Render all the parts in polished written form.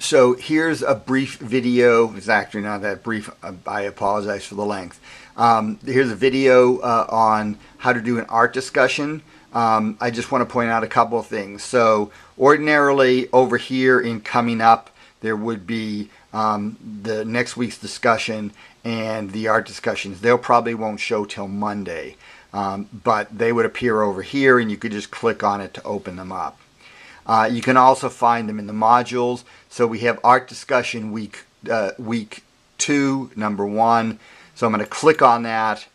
So here's a brief video. It's actually not that brief. I apologize for the length. Here's a video on how to do an art discussion. I just want to point out a couple of things. So ordinarily over here in Coming Up, there would be the next week's discussion and the art discussions. They'll probably won't show till Monday, but they would appear over here and you could just click on it to open them up. You can also find them in the modules. So we have art discussion week 2, number 1. So I'm going to click on that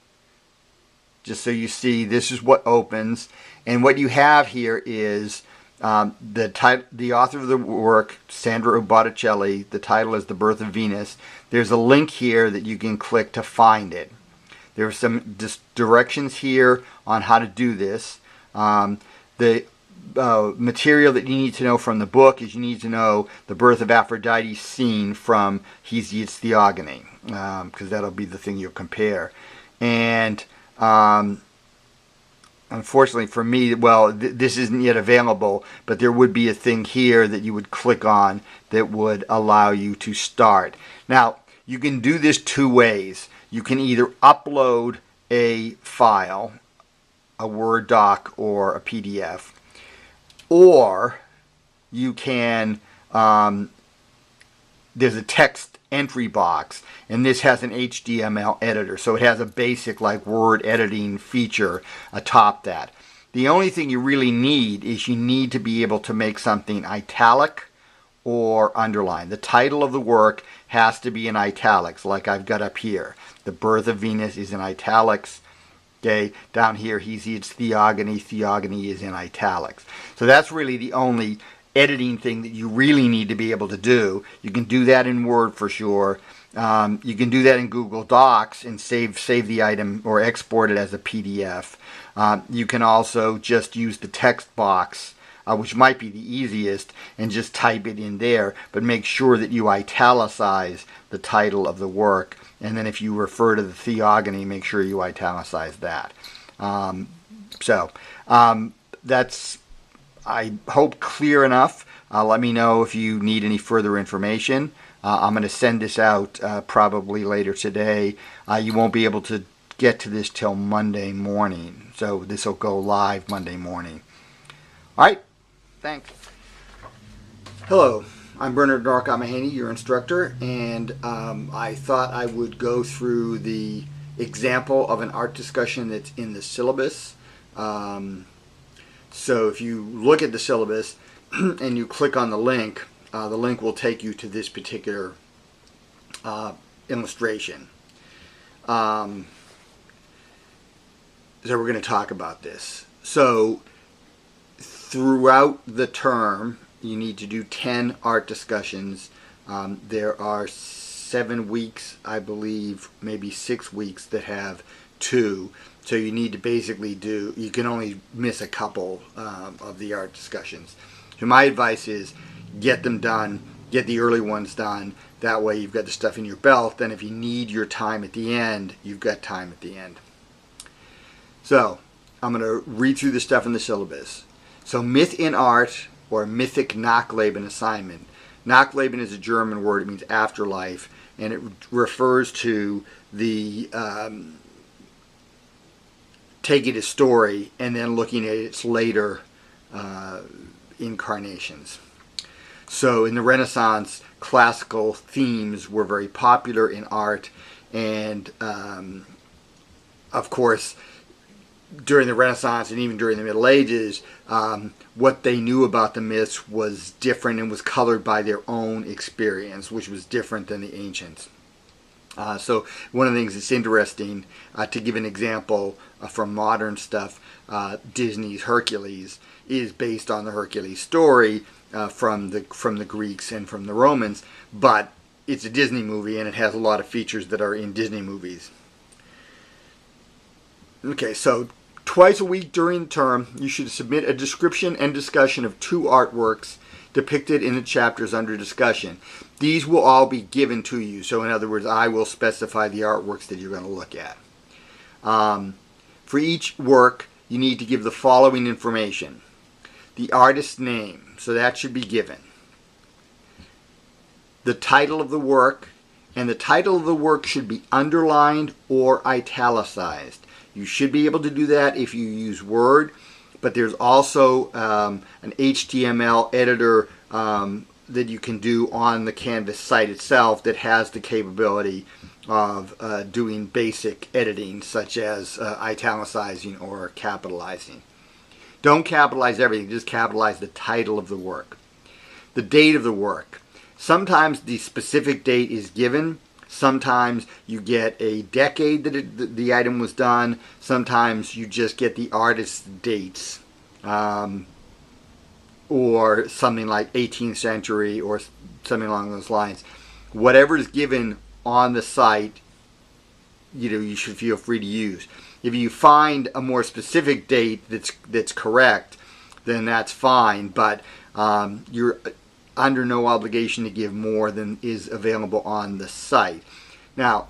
just so you see this is what opens. And what you have here is the author of the work, Sandra Botticelli. The title is The Birth of Venus. There's a link here that you can click to find it. There are some directions here on how to do this. The material that you need to know from the book is you need to know the birth of Aphrodite scene from Hesiod's Theogony, because that'll be the thing you'll compare. And unfortunately for me, well, this isn't yet available, but there would be a thing here that you would click on that would allow you to start. Now, you can do this two ways. You can either upload a file, a Word doc or a PDF, or you can, there's a text entry box, and this has an HTML editor, so it has a basic like Word editing feature atop that. The only thing you really need is you need to be able to make something italic or underline. The title of the work has to be in italics, like I've got up here. The Birth of Venus is in italics. Okay, down here, Hesiod's Theogony. Theogony is in italics. So that's really the only editing thing that you really need to be able to do. You can do that in Word for sure. You can do that in Google Docs and save the item or export it as a PDF. You can also just use the text box, which might be the easiest, and just type it in there, but make sure that you italicize the title of the work. And then if you refer to the Theogony, make sure you italicize that. That's, I hope, clear enough. Let me know if you need any further information. I'm going to send this out probably later today. You won't be able to get to this till Monday morning. So this will go live Monday morning. All right. Thanks. Hello. I'm Bernard Norcott-Mahany, your instructor, and I thought I would go through the example of an art discussion that's in the syllabus. So if you look at the syllabus and you click on the link will take you to this particular illustration. So we're going to talk about this. So throughout the term, you need to do 10 art discussions. There are 7 weeks, I believe, maybe 6 weeks that have 2. So you need to basically do, you can only miss a couple of the art discussions. So my advice is get them done, get the early ones done. That way you've got the stuff in your belt. Then if you need your time at the end, you've got time at the end. So I'm going to read through the stuff in the syllabus. So myth in art, or mythic Nachleben assignment. Nachleben is a German word. It means afterlife, and it refers to the taking a story and then looking at its later incarnations. So in the Renaissance, classical themes were very popular in art, and of course, during the Renaissance and even during the Middle Ages, what they knew about the myths was different and was colored by their own experience, which was different than the ancients. So one of the things that's interesting, to give an example from modern stuff, Disney's Hercules is based on the Hercules story from the Greeks and from the Romans, but it's a Disney movie and it has a lot of features that are in Disney movies. Okay, so twice a week during the term, you should submit a description and discussion of 2 artworks depicted in the chapters under discussion. These will all be given to you. So in other words, I will specify the artworks that you're going to look at. For each work, you need to give the following information. The artist's name, so that should be given. the title of the work, and the title of the work should be underlined or italicized. You should be able to do that if you use Word, but there's also an HTML editor that you can do on the Canvas site itself that has the capability of doing basic editing, such as italicizing or capitalizing. Don't capitalize everything, just capitalize the title of the work. The date of the work. Sometimes the specific date is given. Sometimes you get a decade that the item was done. Sometimes you just get the artist's dates. Or something like 18th century or something along those lines. Whatever is given on the site, you should feel free to use. If you find a more specific date that's correct, then that's fine, but you're under no obligation to give more than is available on the site. Now,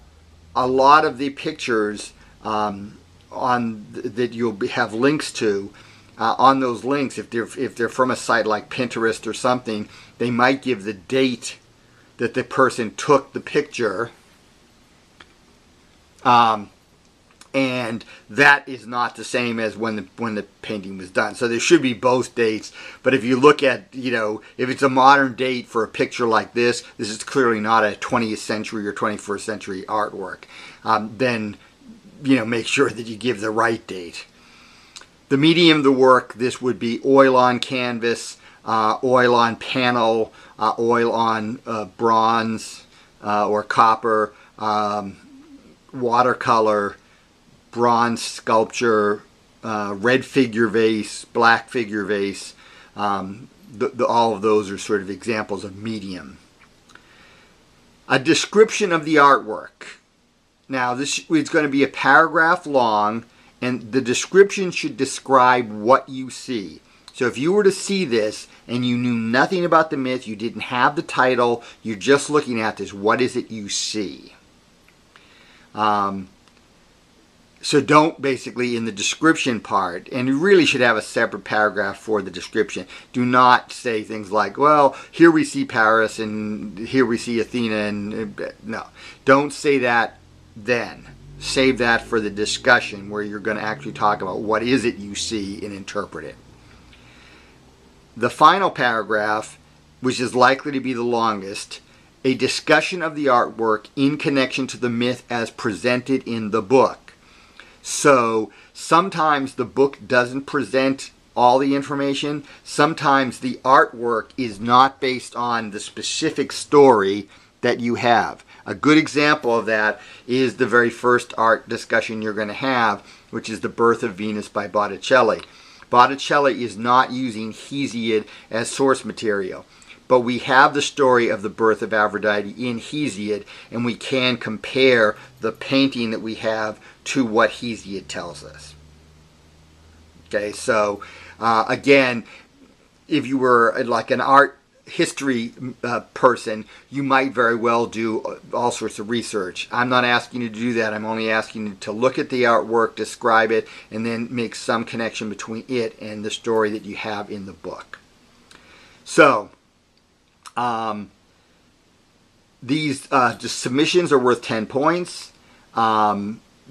a lot of the pictures that you'll have links to, on those links, if they're from a site like Pinterest or something, they might give the date that the person took the picture, and that is not the same as when the painting was done. So there should be both dates. But if you look at, if it's a modern date for a picture like this is clearly not a 20th century or 21st century artwork. Then make sure that you give the right date. The medium of the work, this would be oil on canvas, oil on panel, oil on bronze or copper, watercolor, bronze sculpture, red figure vase, black figure vase. All of those are sort of examples of medium. A description of the artwork. Now, this is going to be a paragraph long, and the description should describe what you see. So if you were to see this and you knew nothing about the myth, you didn't have the title, you're just looking at this, what is it you see? So don't basically, in the description part, and you really should have a separate paragraph for the description, do not say things like, well, here we see Paris and here we see Athena, and no. Don't say that then. Save that for the discussion where you're going to actually talk about what is it you see and interpret it. The final paragraph, which is likely to be the longest, a discussion of the artwork in connection to the myth as presented in the book. So sometimes the book doesn't present all the information. Sometimes the artwork is not based on the specific story that you have. A good example of that is the very first art discussion you're going to have, which is The Birth of Venus by Botticelli. Botticelli is not using Hesiod as source material, but we have the story of the birth of Aphrodite in Hesiod, and we can compare the painting that we have to what Hesiod tells us. Okay, so again, if you were like an art history person, you might very well do all sorts of research. I'm not asking you to do that. I'm only asking you to look at the artwork, describe it, and then make some connection between it and the story that you have in the book. So, these submissions are worth 10 points.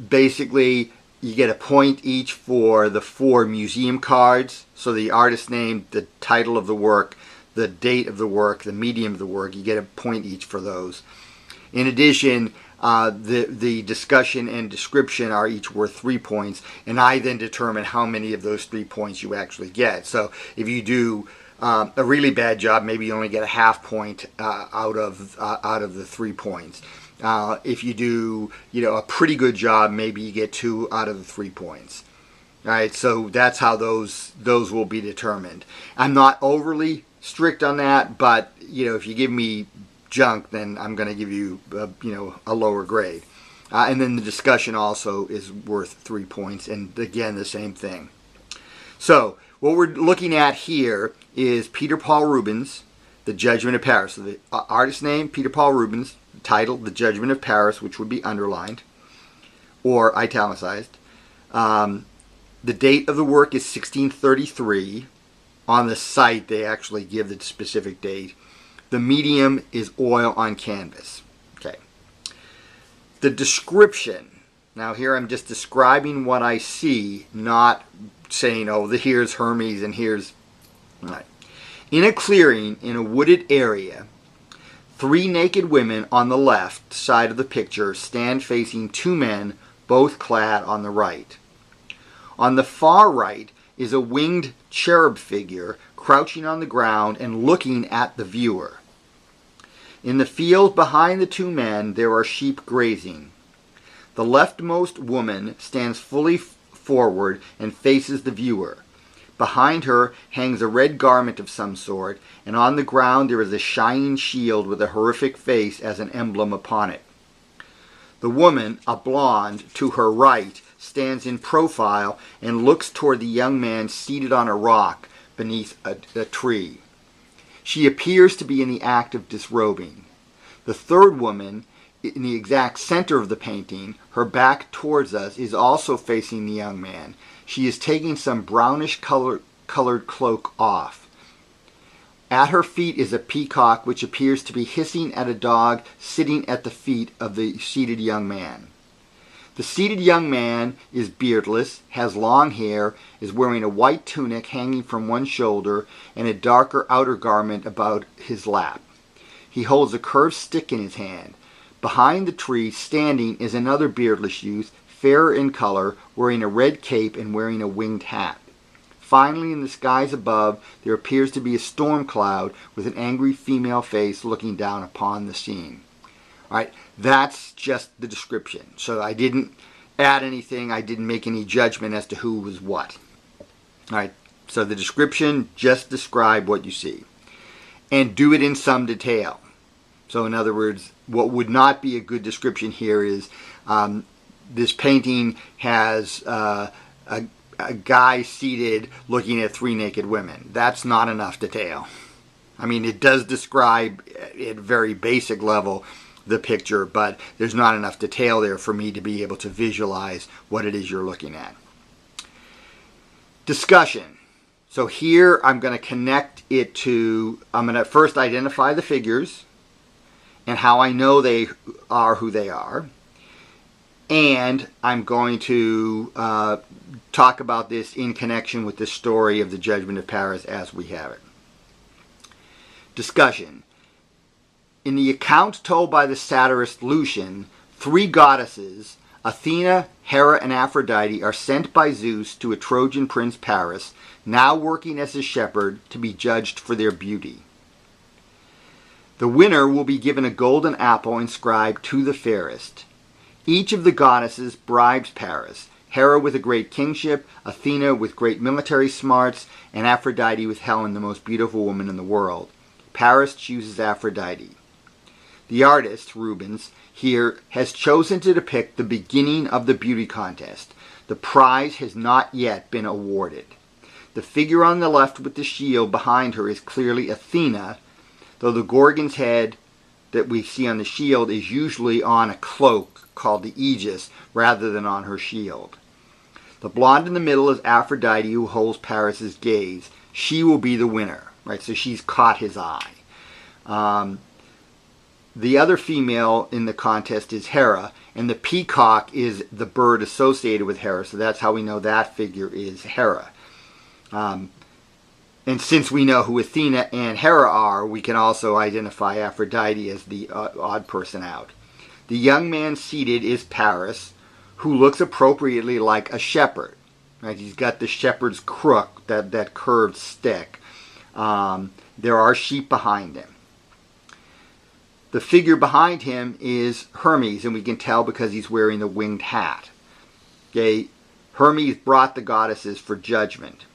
Basically, you get a point each for the 4 museum cards. So the artist name, the title of the work, the date of the work, the medium of the work, you get a point each for those. In addition, the discussion and description are each worth 3 points, and I then determine how many of those 3 points you actually get. So if you do a really bad job, maybe you only get a half point out of the 3 points. If you do, a pretty good job, maybe you get 2 out of the 3 points. All right, so that's how those will be determined. I'm not overly strict on that, but if you give me junk, then I'm going to give you a lower grade. And then the discussion also is worth 3 points, and again the same thing. So what we're looking at here is Peter Paul Rubens, The Judgment of Paris. So the artist name, Peter Paul Rubens, title, The Judgment of Paris, which would be underlined or italicized. The date of the work is 1633. On the site, they actually give the specific date. The medium is oil on canvas. Okay. The description. Now here I'm just describing what I see, not saying, oh, here's Hermes and here's... Right. In a clearing in a wooded area, 3 naked women on the left side of the picture stand facing 2 men, both clad on the right. On the far right is a winged cherub figure crouching on the ground and looking at the viewer. In the field behind the 2 men, there are sheep grazing. The leftmost woman stands fully forward and faces the viewer. Behind her hangs a red garment of some sort, and on the ground there is a shining shield with a horrific face as an emblem upon it. The woman, a blonde, to her right, stands in profile and looks toward the young man seated on a rock beneath a tree. She appears to be in the act of disrobing. The third woman, in the exact center of the painting, her back towards us, is also facing the young man. She is taking some brownish colored cloak off. At her feet is a peacock which appears to be hissing at a dog sitting at the feet of the seated young man. The seated young man is beardless, has long hair, is wearing a white tunic hanging from one shoulder and a darker outer garment about his lap. He holds a curved stick in his hand. Behind the tree, standing, is another beardless youth, fairer in color, wearing a red cape and wearing a winged hat. Finally, in the skies above, there appears to be a storm cloud with an angry female face looking down upon the scene. All right, that's just the description. So I didn't add anything. I didn't make any judgment as to who was what. All right, so the description, just describe what you see. And do it in some detail. So in other words, what would not be a good description here is this painting has a guy seated looking at 3 naked women. That's not enough detail. I mean, it does describe at a very basic level the picture, but there's not enough detail there for me to be able to visualize what it is you're looking at. Discussion. So here I'm going to connect it to, I'm going to first identify the figures and how I know they are who they are. And I'm going to talk about this in connection with the story of the Judgment of Paris as we have it. Discussion. In the account told by the satirist Lucian, 3 goddesses, Athena, Hera, and Aphrodite, are sent by Zeus to a Trojan prince Paris, now working as a shepherd, to be judged for their beauty. The winner will be given a golden apple inscribed "To the fairest." Each of the goddesses bribes Paris, Hera with a great kingship, Athena with great military smarts, and Aphrodite with Helen, the most beautiful woman in the world. Paris chooses Aphrodite. The artist, Rubens, here has chosen to depict the beginning of the beauty contest. The prize has not yet been awarded. The figure on the left with the shield behind her is clearly Athena, though the Gorgon's head that we see on the shield is usually on a cloak called the aegis rather than on her shield. The blonde in the middle is Aphrodite, who holds Paris's gaze. She will be the winner, right? So she's caught his eye. The other female in the contest is Hera, and the peacock is the bird associated with Hera, so that's how we know that figure is Hera. And since we know who Athena and Hera are, we can also identify Aphrodite as the odd person out. The young man seated is Paris, who looks appropriately like a shepherd. Right? He's got the shepherd's crook, that curved stick. There are sheep behind him. The figure behind him is Hermes, and we can tell because he's wearing the winged hat. Okay? Hermes brought the goddesses for judgment.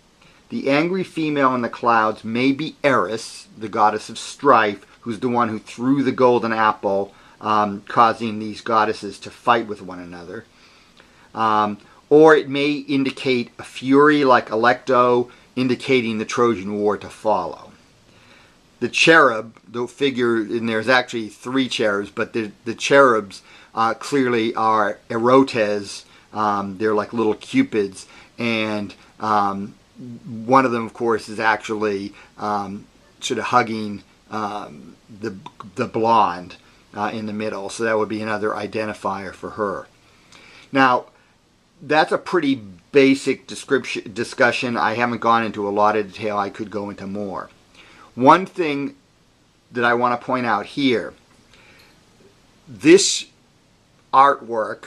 The angry female in the clouds may be Eris, the goddess of strife, who's the one who threw the golden apple, causing these goddesses to fight with one another. Or it may indicate a fury like Alecto, indicating the Trojan War to follow. The cherub, the figure, and there's actually 3 cherubs, but the cherubs clearly are erotes. They're like little cupids, and one of them, of course, is actually sort of hugging the blonde in the middle. So that would be another identifier for her. Now, that's a pretty basic discussion. I haven't gone into a lot of detail. I could go into more. One thing that I want to point out here, this artwork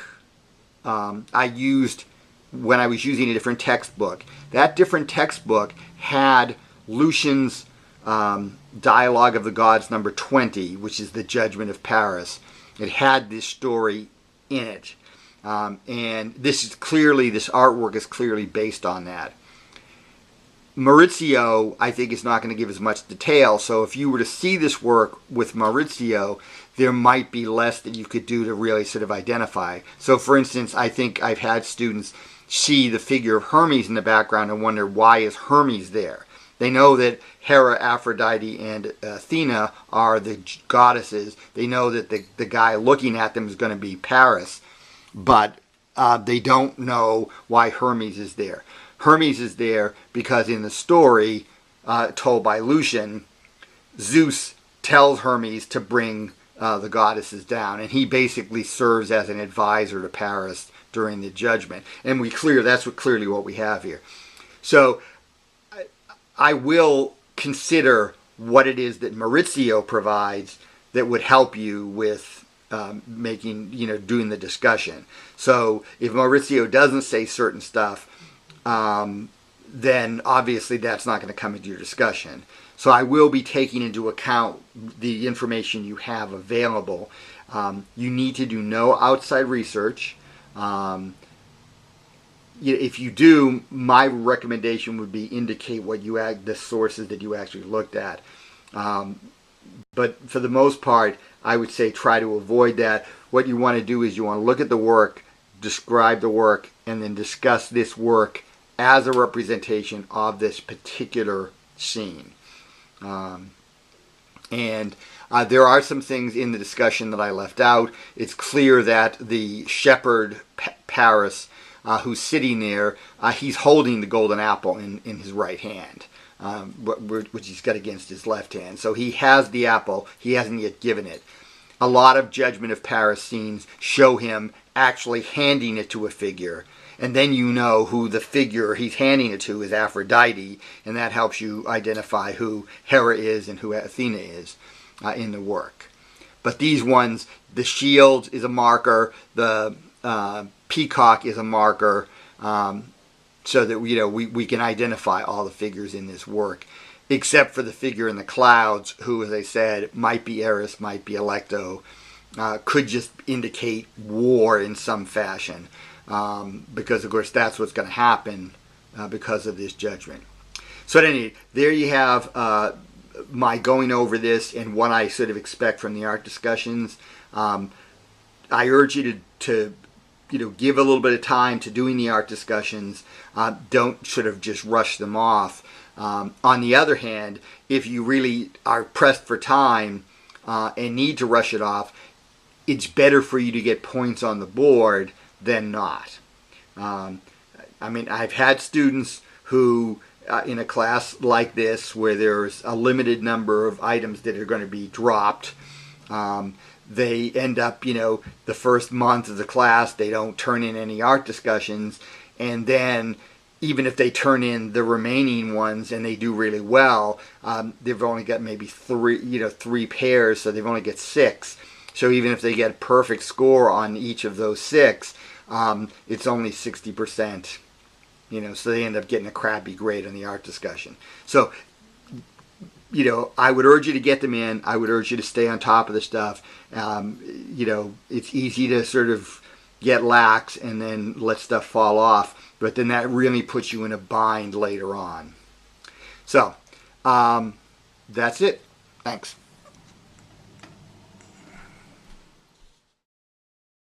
I used when I was using a different textbook. That different textbook had Lucian's Dialogue of the Gods number 20, which is the Judgment of Paris. It had this story in it. And this artwork is clearly based on that. Maurizio, I think, is not going to give as much detail. So if you were to see this work with Maurizio, there might be less that you could do to really sort of identify. So for instance, I think I've had students see the figure of Hermes in the background and wonder, why is Hermes there? They know that Hera, Aphrodite, and Athena are the goddesses. They know that the guy looking at them is going to be Paris, but they don't know why Hermes is there. Hermes is there because in the story told by Lucian, Zeus tells Hermes to bring the goddesses down, and he basically serves as an advisor to Paris during the judgment. And that's clearly what we have here. So I will consider what it is that Maurizio provides that would help you with doing the discussion. So if Maurizio doesn't say certain stuff, then obviously that's not going to come into your discussion. So I will be taking into account the information you have available. You need to do no outside research. If you do, my recommendation would be indicate the sources that you actually looked at. But for the most part, I would say try to avoid that. What you want to do is you want to look at the work, describe the work, and then discuss this work as a representation of this particular scene. There are some things in the discussion that I left out. It's clear that the shepherd Paris, who's sitting there, he's holding the golden apple in his right hand, which he's got against his left hand. So he has the apple. He hasn't yet given it. A lot of Judgment of Paris scenes show him actually handing it to a figure. And then you know who the figure he's handing it to is Aphrodite, and that helps you identify who Hera is and who Athena is in the work. But these ones, the shield is a marker, the peacock is a marker, so that we can identify all the figures in this work, except for the figure in the clouds, who, as I said, might be Eris, might be Alecto, could just indicate war in some fashion. Because of course that's what's going to happen because of this judgment. So at any rate, there you have my going over this and what I sort of expect from the art discussions. I urge you to give a little bit of time to doing the art discussions. Don't sort of just rush them off. On the other hand, if you really are pressed for time and need to rush it off, it's better for you to get points on the board than not. I've had students who, in a class like this, where there's a limited number of items that are going to be dropped, they end up, the first month of the class, they don't turn in any art discussions, and then even if they turn in the remaining ones and they do really well, they've only got maybe three pairs, so they've only got 6. So even if they get a perfect score on each of those 6, it's only 60%, so they end up getting a crappy grade on the art discussion. So, I would urge you to get them in. I would urge you to stay on top of the stuff. It's easy to sort of get lax and then let stuff fall off, but then that really puts you in a bind later on. So, that's it. Thanks.